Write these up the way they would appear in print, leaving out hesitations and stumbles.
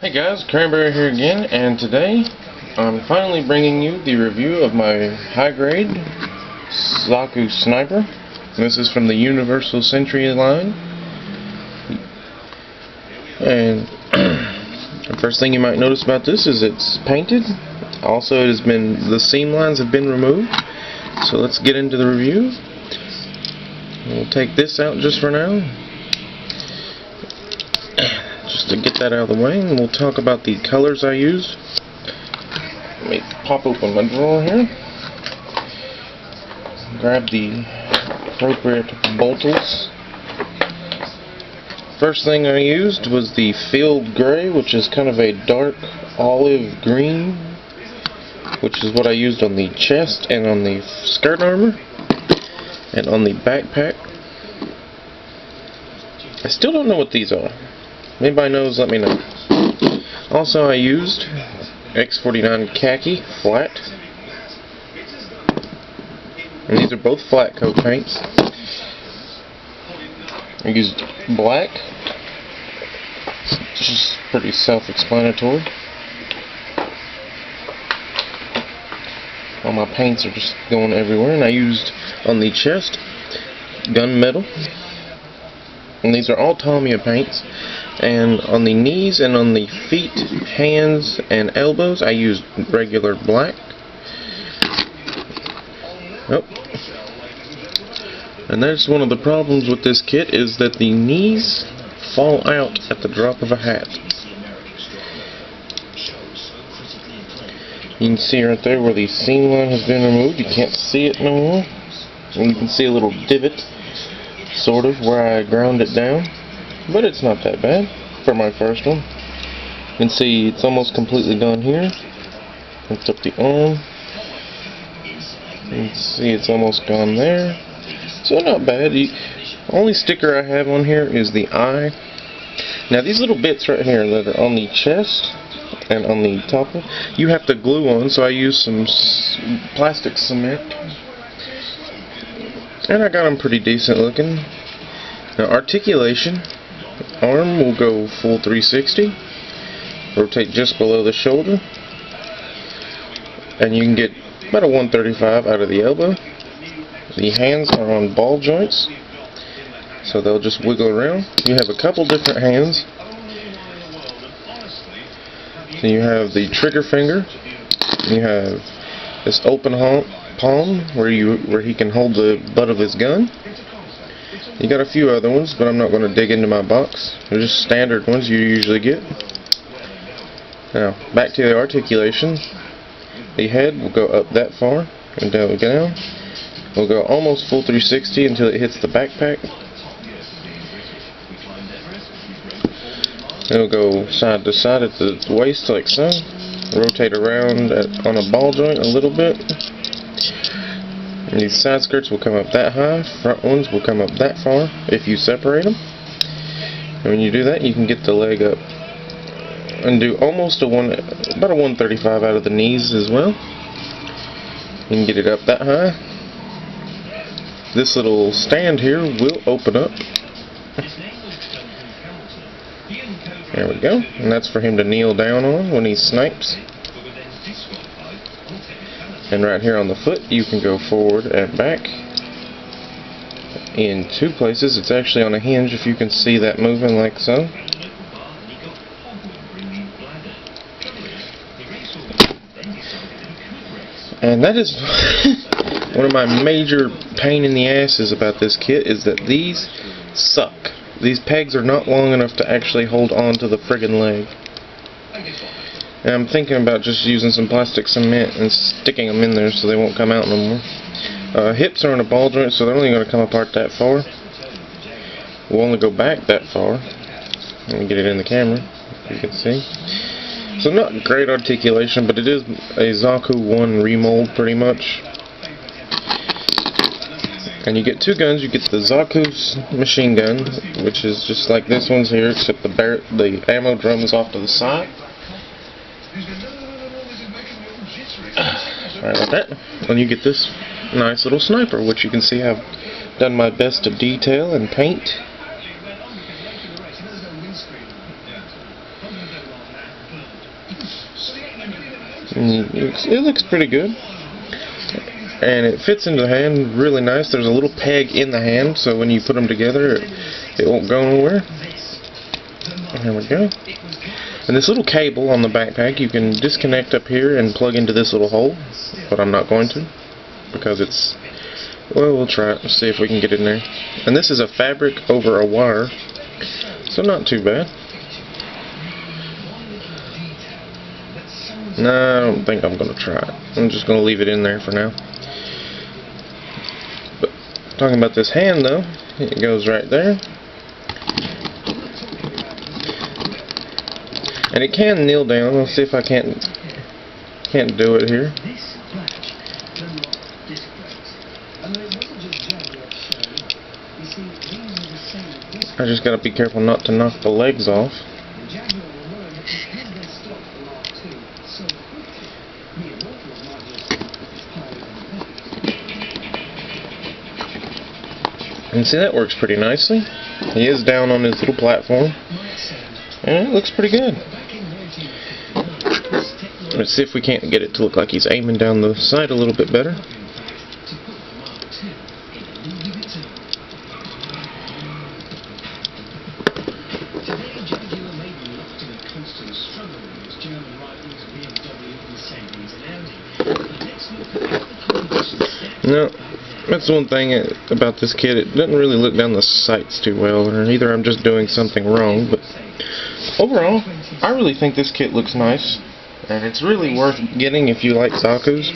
Hey guys, Cranberry here again, and today I'm finally bringing you the review of my high-grade Zaku sniper. This is from the Universal Century line. And the first thing you might notice about this is it's painted. Also, the seam lines have been removed. So let's get into the review. We'll take this out just for now, just to get that out of the way, and we'll talk about the colors I used. Let me pop open my drawer here, grab the appropriate bolters. First thing I used was the Field Gray, which is kind of a dark olive green, which is what I used on the chest and on the skirt armor and on the backpack. I still don't know what these are. If anybody knows, let me know. Also, I used X49 khaki flat, and these are both flat coat paints. I used black, which is pretty self-explanatory. All my paints are just going everywhere, and I used on the chest gunmetal, and these are all Tamiya paints. And on the knees and on the feet, hands, and elbows, I used regular black. Oh. And that's one of the problems with this kit, is that the knees fall out at the drop of a hat. You can see right there where the seam line has been removed. You can't see it no more. And you can see a little divot, sort of, where I ground it down. But it's not that bad for my first one. You can see it's almost completely done here. Lift up the arm. You can see it's almost gone there. So not bad. The only sticker I have on here is the eye. Now these little bits right here that are on the chest and on the top, you have to glue on, so I used some plastic cement. And I got them pretty decent looking. Now articulation. Arm will go full 360. Rotate just below the shoulder. And you can get about a 135 out of the elbow. The hands are on ball joints, so they'll just wiggle around. You have a couple different hands. So you have the trigger finger. You have this open palm where he can hold the butt of his gun. You got a few other ones, but I'm not going to dig into my box. They're just standard ones you usually get. Now, back to the articulation. The head will go up that far and down. We'll go almost full 360 until it hits the backpack. It'll go side to side at the waist like so. Rotate around on a ball joint a little bit. And these side skirts will come up that high, front ones will come up that far if you separate them. And when you do that, you can get the leg up and do almost about a 135 out of the knees as well. You can get it up that high. This little stand here will open up. There we go. And that's for him to kneel down on when he snipes. And right here on the foot, you can go forward and back in two places. It's actually on a hinge, if you can see that moving like so. And that is one of my major pain in the asses about this kit, is that these suck. These pegs are not long enough to actually hold on to the friggin' leg. And I'm thinking about just using some plastic cement and sticking them in there so they won't come out no more. Hips are in a ball joint, so they're only going to come apart that far. We'll only go back that far. Let me get it in the camera, you can see. So not great articulation, but it is a Zaku 1 remold pretty much. And you get two guns. You get the Zaku's machine gun, which is just like this one's here, except the ammo drum is off to the side. Sorry about that. And you get this nice little sniper, which you can see I've done my best to detail and paint. It looks pretty good. And it fits into the hand really nice. There's a little peg in the hand, so when you put them together, it won't go nowhere. There we go. And this little cable on the backpack, you can disconnect up here and plug into this little hole, but I'm not going to, because it's, well, we'll try it and see if we can get in there. And this is a fabric over a wire, so not too bad. No, I don't think I'm going to try it. I'm just going to leave it in there for now. But talking about this hand though, it goes right there. And it can kneel down. Let's see if I can't do it here. I just gotta be careful not to knock the legs off. And see, that works pretty nicely. He is down on his little platform, and it looks pretty good. Let's see if we can't get it to look like he's aiming down the side a little bit better. No, that's one thing about this kit. It doesn't really look down the sights too well, or either I'm just doing something wrong, but overall, I really think this kit looks nice, and it's really worth getting if you like zakus,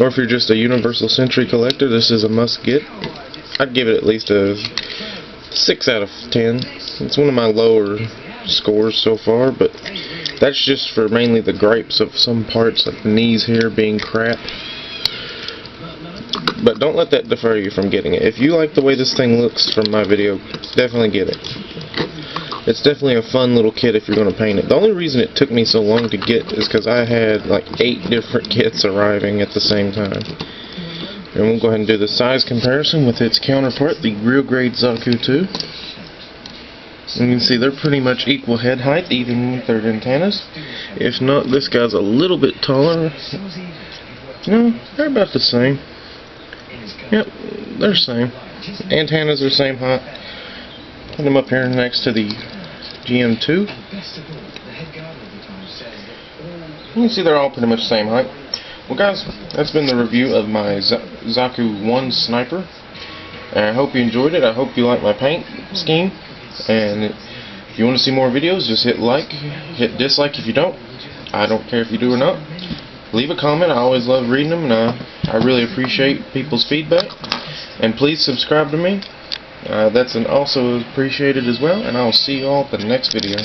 or if you're just a Universal Century collector. This is a must get. I'd give it at least a 6 out of 10. It's one of my lower scores so far, but that's just for mainly the gripes of some parts, like the knees here being crap. But don't let that defer you from getting it. If you like the way this thing looks from my video, definitely get it. It's definitely a fun little kit if you're going to paint it. The only reason it took me so long to get is because I had like 8 different kits arriving at the same time. And we'll go ahead and do the size comparison with its counterpart, the real grade Zaku 2. And you can see they're pretty much equal head height, even with their antennas. If not, this guy's a little bit taller. No, they're about the same. Yep, they're the same. Antennas are the same height. Put them up here next to the GM2. You can see they're all pretty much the same height. Well guys, that's been the review of my Zaku 1 Sniper. And I hope you enjoyed it. I hope you like my paint scheme. And if you want to see more videos, just hit like, hit dislike if you don't. I don't care if you do or not. Leave a comment. I always love reading them, and I really appreciate people's feedback. And please subscribe to me. That's also appreciated as well, and I'll see you all at the next video.